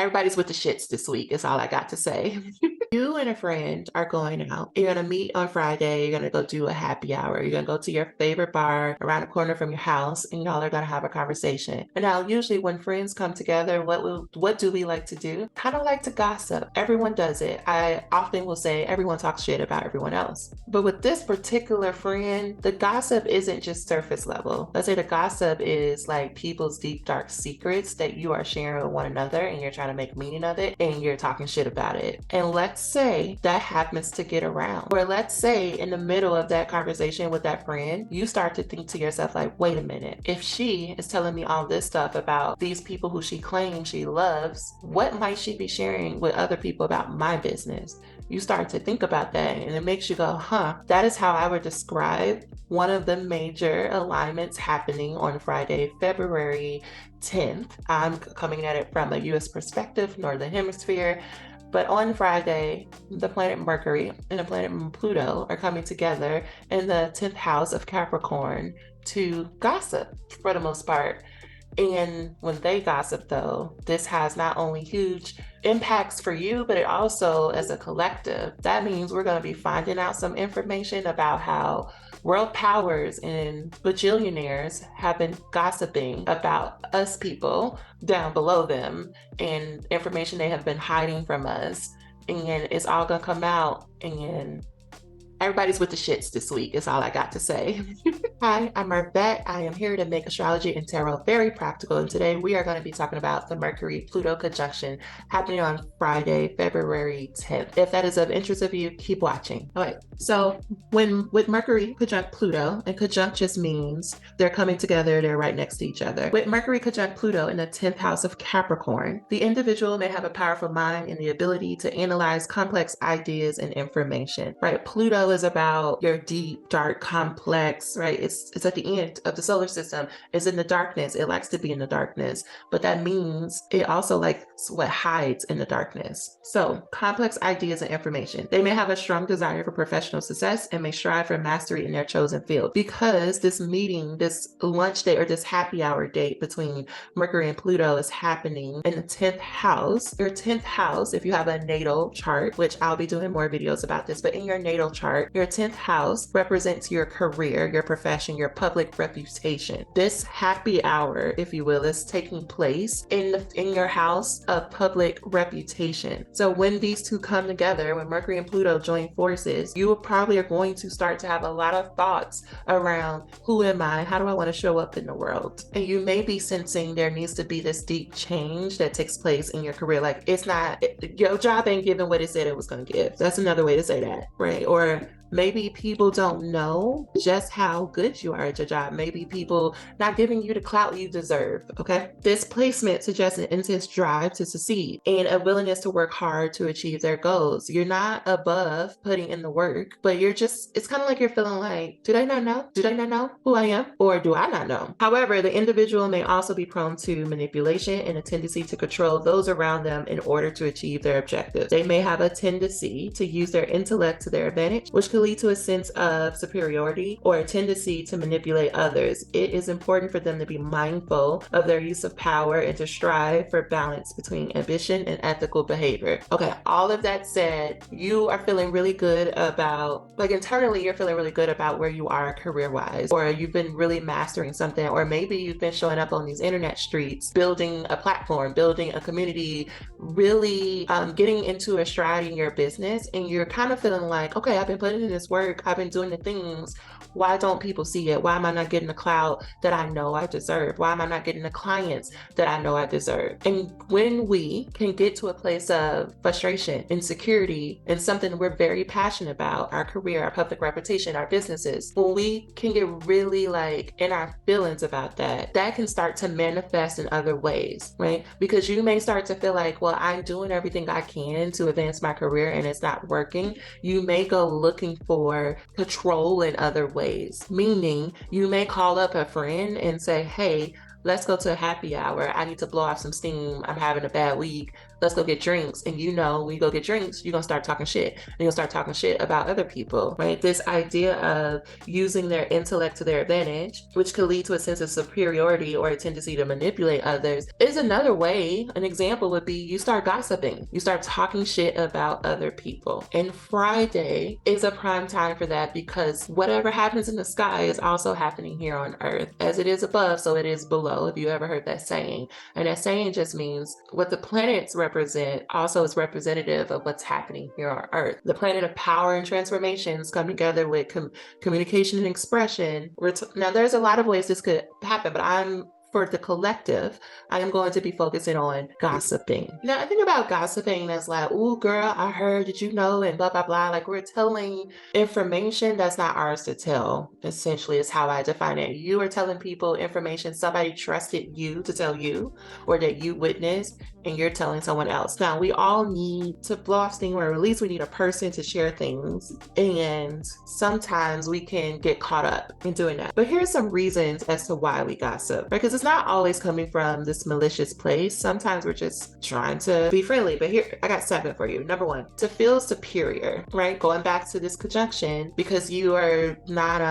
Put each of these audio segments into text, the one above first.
Everybody's with the shits this week is all I got to say. You and a friend are going out. You're going to meet on Friday. You're going to go do a happy hour. You're going to go to your favorite bar around the corner from your house, and y'all are going to have a conversation. And now, usually when friends come together, what do we like to do? Kind of like to gossip. Everyone does it. I often will say everyone talks shit about everyone else. But with this particular friend, the gossip isn't just surface level. Let's say the gossip is like people's deep, dark secrets that you are sharing with one another, and you're trying to make meaning of it, and you're talking shit about it. And let's say that happens to get around. Or let's say in the middle of that conversation with that friend, you start to think to yourself like, wait a minute, if she is telling me all this stuff about these people who she claims she loves, what might she be sharing with other people about my business? You start to think about that, and it makes you go, that is how I would describe one of the major alignments happening on Friday, February 10th. I'm coming at it from a US perspective, Northern Hemisphere. But on Friday, the planet Mercury and the planet Pluto are coming together in the 10th house of Capricorn to gossip for the most part. And when they gossip, though, this has not only huge impacts for you, but it also, as a collective, that means we're going to be finding out some information about how world powers and bajillionaires have been gossiping about us people down below them, and information they have been hiding from us. And it's all going to come out, and everybody's with the shits this week is all I got to say. Hi, I'm Marvette. I am here to make astrology and tarot very practical, and today we are going to be talking about the Mercury-Pluto conjunction happening on Friday, February 10th. If that is of interest of you, keep watching. All right, so with Mercury conjunct Pluto, and conjunct just means they're coming together, they're right next to each other. With Mercury conjunct Pluto in the 10th house of Capricorn, the individual may have a powerful mind and the ability to analyze complex ideas and information, right? Pluto is about your deep, dark, complex, right? It's at the end of the solar system. It's in the darkness. It likes to be in the darkness, but that means it also likes what hides in the darkness. So complex ideas and information. They may have a strong desire for professional success and may strive for mastery in their chosen field. Because this meeting, this lunch date or this happy hour date between Mercury and Pluto is happening in the 10th house. Your 10th house, if you have a natal chart, which I'll be doing more videos about this, but in your natal chart, your 10th house represents your career, your profession, your public reputation. This happy hour, if you will, is taking place in your house of public reputation. So when these two come together, when Mercury and Pluto join forces, you probably are going to start to have a lot of thoughts around who am I? How do I want to show up in the world? And you may be sensing there needs to be this deep change that takes place in your career. Like your job ain't giving what it said it was going to give. That's another way to say that, right? Or maybe people don't know just how good you are at your job. Maybe people not giving you the clout you deserve, okay? This placement suggests an intense drive to succeed and a willingness to work hard to achieve their goals. You're not above putting in the work, but it's kind of like you're feeling like, do they not know? Do they not know who I am? Or do I not know? However, the individual may also be prone to manipulation and a tendency to control those around them in order to achieve their objectives. They may have a tendency to use their intellect to their advantage, which could lead to a sense of superiority or a tendency to manipulate others. It is important for them to be mindful of their use of power and to strive for balance between ambition and ethical behavior. Okay, all of that said, you are feeling really good about, like internally, you're feeling really good about where you are career-wise, or you've been really mastering something, or maybe you've been showing up on these internet streets, building a platform, building a community, really getting into a stride in your business, and you're kind of feeling like, okay, I've been putting in this work, I've been doing the things, why don't people see it? Why am I not getting the clout that I know I deserve? Why am I not getting the clients that I know I deserve? And when we can get to a place of frustration, insecurity, and something we're very passionate about, our career, our public reputation, our businesses, when we can get really like in our feelings about that, that can start to manifest in other ways, right? Because you may start to feel like, well, I'm doing everything I can to advance my career and it's not working. You may go looking for control in other ways, meaning you may call up a friend and say, hey, let's go to a happy hour. I need to blow off some steam. I'm having a bad week. Let's go get drinks. And when you go get drinks, you're going to start talking shit. And you'll start talking shit about other people, right? This idea of using their intellect to their advantage, which could lead to a sense of superiority or a tendency to manipulate others, is another way. An example would be you start gossiping. You start talking shit about other people. And Friday is a prime time for that, because whatever happens in the sky is also happening here on Earth. As it is above, so it is below, if you ever heard that saying. And that saying just means what the planets represent also is representative of what's happening here on Earth. The planet of power and transformations come together with communication and expression. Now, there's a lot of ways this could happen, but for the collective, I am going to be focusing on gossiping. Now, I think about gossiping as like, ooh, girl, I heard, did you know, and blah, blah, blah. Like, we're telling information that's not ours to tell, essentially, is how I define it. You are telling people information somebody trusted you to tell you, or that you witnessed, and you're telling someone else. Now, we all need to blow off steam, or at least we need a person to share things. And sometimes we can get caught up in doing that. But here's some reasons as to why we gossip, right? Because it's not always coming from this malicious place. Sometimes we're just trying to be friendly. But here, I got 7 for you. Number 1, to feel superior, right? Going back to this conjunction, because you are not,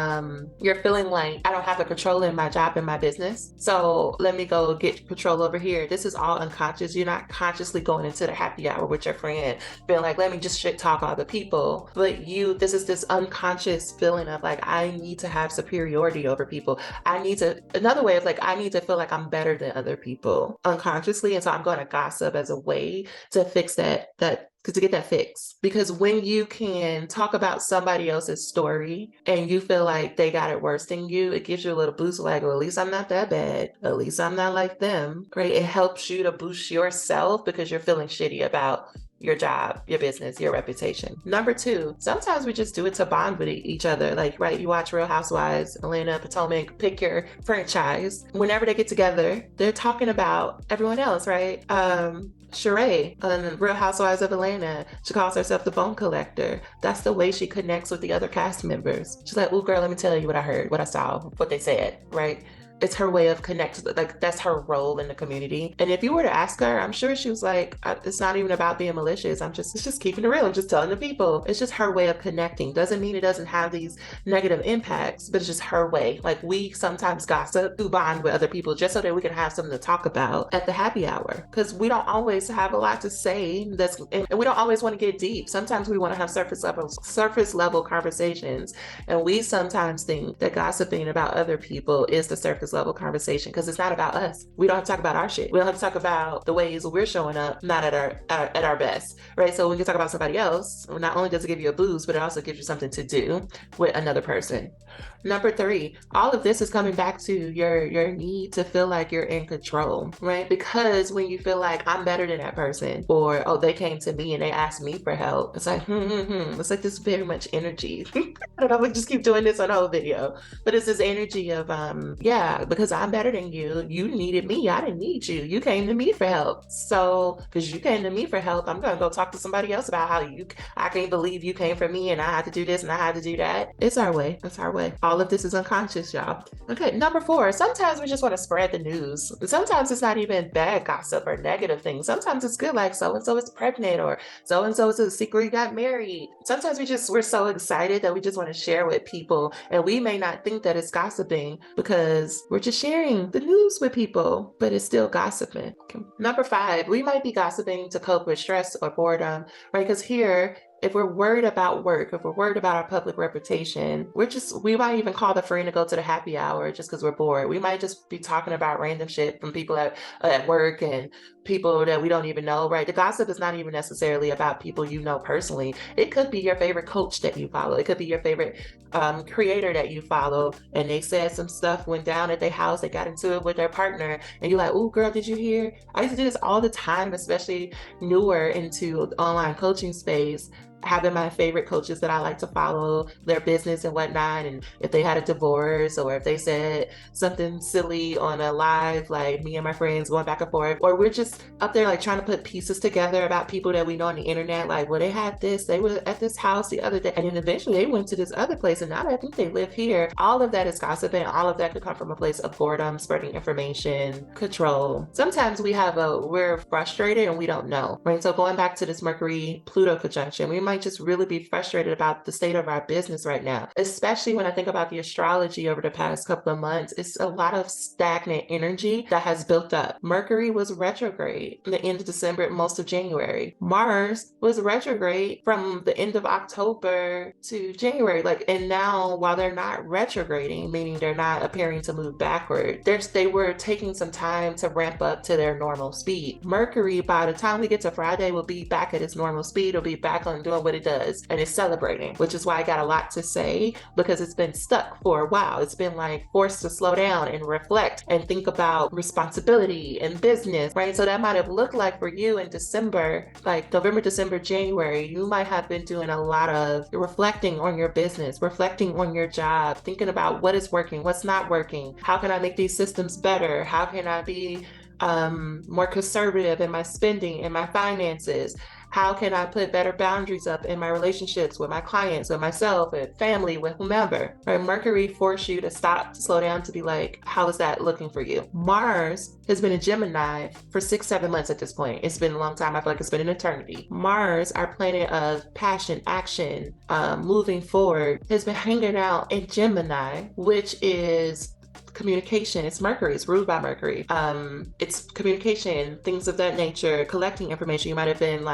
you're feeling like, I don't have the control in my job and my business, so let me go get control over here. This is all unconscious. You're not consciously going into the happy hour with your friend, feeling like, let me just shit talk all the people. But this is this unconscious feeling of like, I need to have superiority over people. Another way of like, I need to feel like I'm better than other people unconsciously. And so I'm going to gossip as a way to fix to get that fix. Because when you can talk about somebody else's story and you feel like they got it worse than you, it gives you a little boost, like, well, at least I'm not that bad. At least I'm not like them, right? It helps you to boost yourself because you're feeling shitty about your job, your business, your reputation. Number 2, sometimes we just do it to bond with each other. Like, right, you watch Real Housewives, Atlanta, Potomac, pick your franchise. Whenever they get together, they're talking about everyone else, right? Sheree on Real Housewives of Atlanta, she calls herself the bone collector. That's the way she connects with the other cast members. She's like, ooh, girl, let me tell you what I heard, what I saw, what they said, right? It's her way of connecting, like that's her role in the community. And if you were to ask her, I'm sure she was like, it's not even about being malicious. It's just keeping it real. I'm just telling the people. It's just her way of connecting. Doesn't mean it doesn't have these negative impacts, but it's just her way. Like, we sometimes gossip to bond with other people just so that we can have something to talk about at the happy hour. Because we don't always have a lot to say, and we don't always want to get deep. Sometimes we want to have surface level conversations. And we sometimes think that gossiping about other people is the surface level conversation, because it's not about us. We don't have to talk about our shit. We don't have to talk about the ways we're showing up not at our best, right? So when you talk about somebody else, not only does it give you a boost, but it also gives you something to do with another person. Number 3, all of this is coming back to your need to feel like you're in control, right? Because when you feel like I'm better than that person, or, oh, they came to me and they asked me for help, it's like, It's like this very much energy. I don't know, we just keep doing this on the whole video, but it's this energy of, because I'm better than you. You needed me. I didn't need you. You came to me for help. So, because you came to me for help, I'm going to go talk to somebody else about how I can't believe you came for me and I had to do this and I had to do that. It's our way. It's our way. All of this is unconscious, y'all. Okay, number 4, sometimes we just want to spread the news. Sometimes it's not even bad gossip or negative things. Sometimes it's good, like so-and-so is pregnant, or so-and-so is a secret got married. Sometimes we're so excited that we just want to share with people, and we may not think that it's gossiping because we're just sharing the news with people, but it's still gossiping. Okay. Number 5, we might be gossiping to cope with stress or boredom, right? Because here, if we're worried about work, if we're worried about our public reputation, we might even call the friend to go to the happy hour just because we're bored. We might just be talking about random shit from people at work and people that we don't even know, right? The gossip is not even necessarily about people you know personally. It could be your favorite coach that you follow. It could be your favorite creator that you follow, and they said some stuff went down at their house. They got into it with their partner, and you're like, "Ooh, girl, did you hear?" I used to do this all the time, especially newer into online coaching space. having my favorite coaches that I like to follow their business and whatnot. And if they had a divorce, or if they said something silly on a live, like me and my friends going back and forth, or we're just up there like trying to put pieces together about people that we know on the internet, like, well, they had this, they were at this house the other day, and then eventually they went to this other place, and now I think they live here. All of that is gossip, and all of that could come from a place of boredom, spreading information, control. Sometimes we're frustrated and we don't know, right? So going back to this Mercury Pluto conjunction, we might just really be frustrated about the state of our business right now, especially when I think about the astrology over the past couple of months. It's a lot of stagnant energy that has built up. Mercury was retrograde from the end of December, most of January. Mars was retrograde from the end of October to January. And now, while they're not retrograding, meaning they're not appearing to move backward, they were taking some time to ramp up to their normal speed. Mercury, by the time we get to Friday, will be back at its normal speed. It'll be back on doing what it does, and it's celebrating, which is why I got a lot to say, because it's been stuck for a while. It's been forced to slow down and reflect and think about responsibility and business, right? So that might have looked like for you in December, like November, December, January, you might have been doing a lot of reflecting on your business, reflecting on your job, thinking about what is working, what's not working, how can I make these systems better, how can I be more conservative in my spending and my finances, how can I put better boundaries up in my relationships with my clients, with myself, with family, with whomever, right? Mercury forced you to stop, to slow down, to be like, how is that looking for you? Mars has been a Gemini for 6-7 months at this point. It's been a long time. I feel like it's been an eternity. Mars, our planet of passion, action, moving forward, has been hanging out in Gemini, which is communication. It's Mercury. It's ruled by Mercury. It's communication, things of that nature, collecting information. You might have been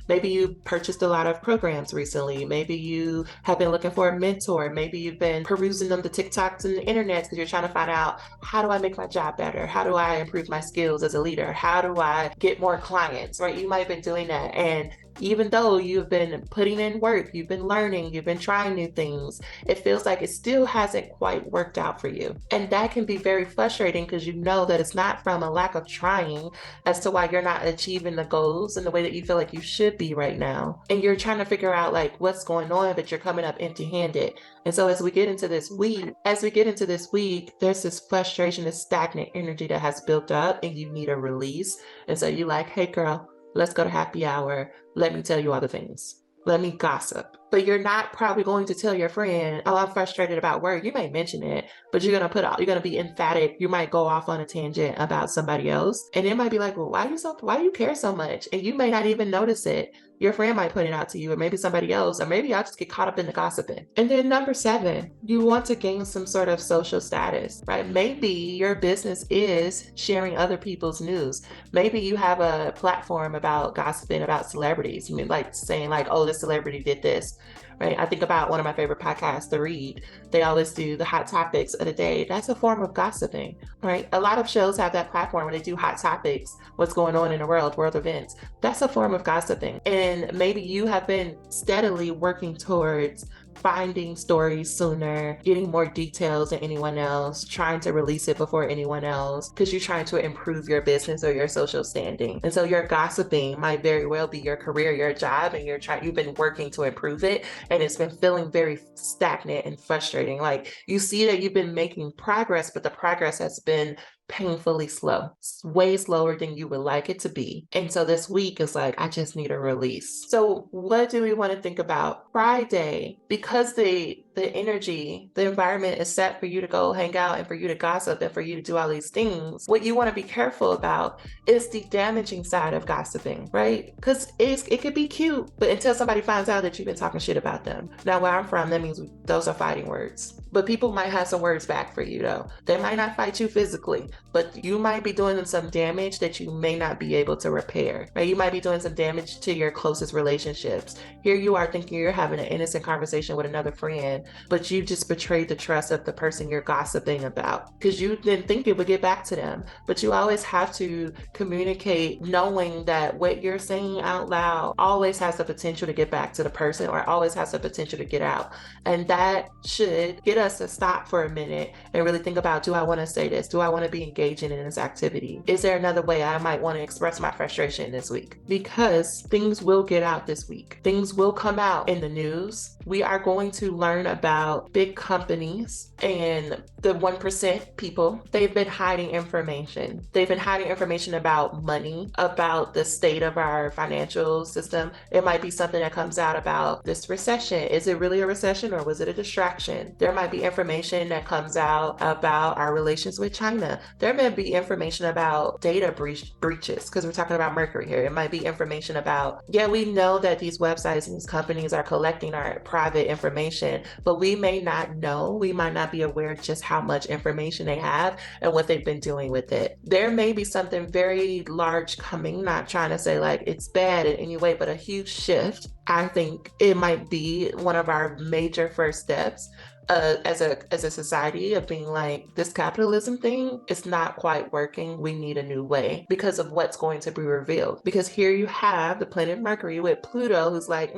maybe you purchased a lot of programs recently. Maybe you have been looking for a mentor. Maybe you've been perusing the TikToks and the internet because you're trying to find out, how do I make my job better? How do I improve my skills as a leader? How do I get more clients, right? You might have been doing that. And even though you've been putting in work, you've been learning, you've been trying new things, it feels like it still hasn't quite worked out for you. And that can be very frustrating, because you know that it's not from a lack of trying as to why you're not achieving the goals in the way that you feel like you should be right now. And you're trying to figure out what's going on, but you're coming up empty-handed. And so as we get into this week, there's this frustration, this stagnant energy that has built up, and you need a release. And so you're like, hey girl, let's go to happy hour. Let me tell you all the things. Let me gossip. But you're not probably going to tell your friend, oh, I'm frustrated about work. You might mention it, but you're going to be emphatic. You might go off on a tangent about somebody else. And it might be like, well, why do you care so much? And you may not even notice it. Your friend might put it out to you, or maybe somebody else, or maybe I'll just get caught up in the gossiping. And then number 7, you want to gain some sort of social status, right? Maybe your business is sharing other people's news. Maybe you have a platform about gossiping about celebrities. I mean, saying oh, this celebrity did this, right? I think about one of my favorite podcasts, The Read. They always do the hot topics of the day. That's a form of gossiping, right? A lot of shows have that platform where they do hot topics, what's going on in the world events. That's a form of gossiping. And maybe you have been steadily working towards finding stories sooner, getting more details than anyone else, trying to release it before anyone else, because you're trying to improve your business or your social standing. And so your gossiping might very well be your career, your job, and you've been working to improve it, and it's been feeling very stagnant and frustrating. You see that you've been making progress, but the progress has been painfully slow, way slower than you would like it to be. And so this week is I just need a release. So what do we want to think about? Friday, because the energy, the environment is set for you to go hang out and for you to gossip and for you to do all these things. What you want to be careful about is the damaging side of gossiping, right? Because it could be cute, but until somebody finds out that you've been talking shit about them. Now, where I'm from, that means those are fighting words. But people might have some words back for you, though. They might not fight you physically, but you might be doing them some damage that you may not be able to repair, right? You might be doing some damage to your closest relationships. Here you are thinking you're having an innocent conversation with another friend, but you just betrayed the trust of the person you're gossiping about because you didn't think it would get back to them. But you always have to communicate knowing that what you're saying out loud always has the potential to get back to the person or always has the potential to get out. And that should get us to stop for a minute and really think about, do I want to say this? Do I want to be engaging in this activity? Is there another way I might want to express my frustration this week? Because things will get out this week. Things will come out in the news. We are going to learn about big companies and the 1% people. They've been hiding information. They've been hiding information about money, about the state of our financial system. It might be something that comes out about this recession. Is it really a recession or was it a distraction? There might be information that comes out about our relations with China. There may be information about data breaches because we're talking about Mercury here. It might be information about, yeah, we know that these websites and these companies are collecting our private information, but we may not know, we might not be aware just how much information they have and what they've been doing with it. There may be something very large coming, not trying to say like it's bad in any way, but a huge shift. I think it might be one of our major first steps as a society of being like, this capitalism thing is not quite working. We need a new way because of what's going to be revealed. Because here you have the planet Mercury with Pluto, who's like,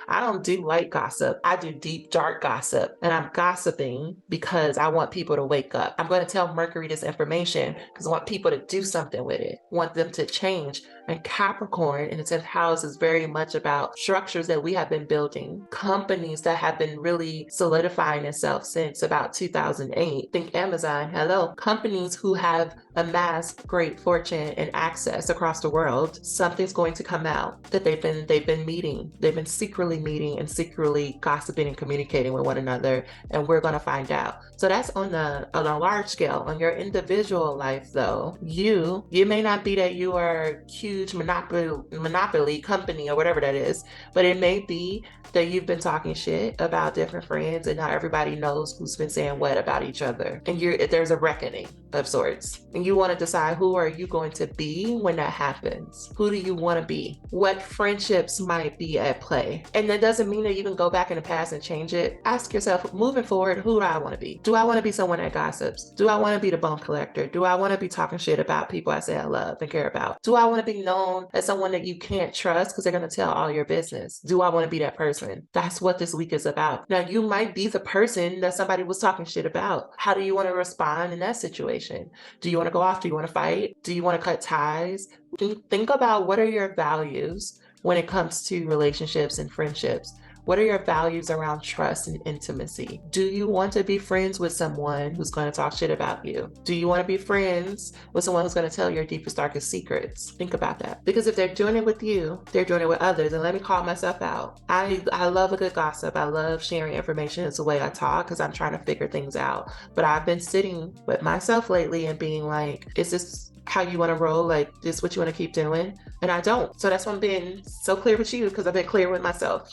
I don't do light gossip. I do deep, dark gossip. And I'm gossiping because I want people to wake up. I'm going to tell Mercury this information because I want people to do something with it, want them to change. And Capricorn in the 10th house is very much about structures that we have been building, companies that have been really solidifying itself since about 2008. Think Amazon, hello. Companies who have amassed great fortune and access across the world. Something's going to come out that they've been meeting. They've been secretly meeting and secretly gossiping and communicating with one another, and we're going to find out. So that's on a large scale. On your individual life, though, you may not be that you are huge monopoly company or whatever that is, but it may be that you've been talking shit about different friends and not everybody knows who's been saying what about each other, and there's a reckoning of sorts, and you want to decide, who are you going to be when that happens? Who do you want to be? What friendships might be at play? And that doesn't mean that you can go back in the past and change it. Ask yourself, moving forward, who do I want to be? Do I want to be someone that gossips? Do I want to be the bone collector? Do I want to be talking shit about people I say I love and care about? Do I want to be known as someone that you can't trust because they're going to tell all your business? Do I want to be that person? That's what this week is about. Now, you might be the person that somebody was talking shit about. How do you want to respond in that situation? Do you want to go off? Do you want to fight? Do you want to cut ties? Think about, what are your values when it comes to relationships and friendships? What are your values around trust and intimacy? Do you want to be friends with someone who's going to talk shit about you? Do you want to be friends with someone who's going to tell your deepest, darkest secrets? Think about that. Because if they're doing it with you, they're doing it with others. And let me call myself out. I love a good gossip. I love sharing information. It's the way I talk because I'm trying to figure things out. But I've been sitting with myself lately and being like, is this how you want to roll? Like, this what you want to keep doing? And I don't. So that's why I'm being so clear with you, because I've been clear with myself.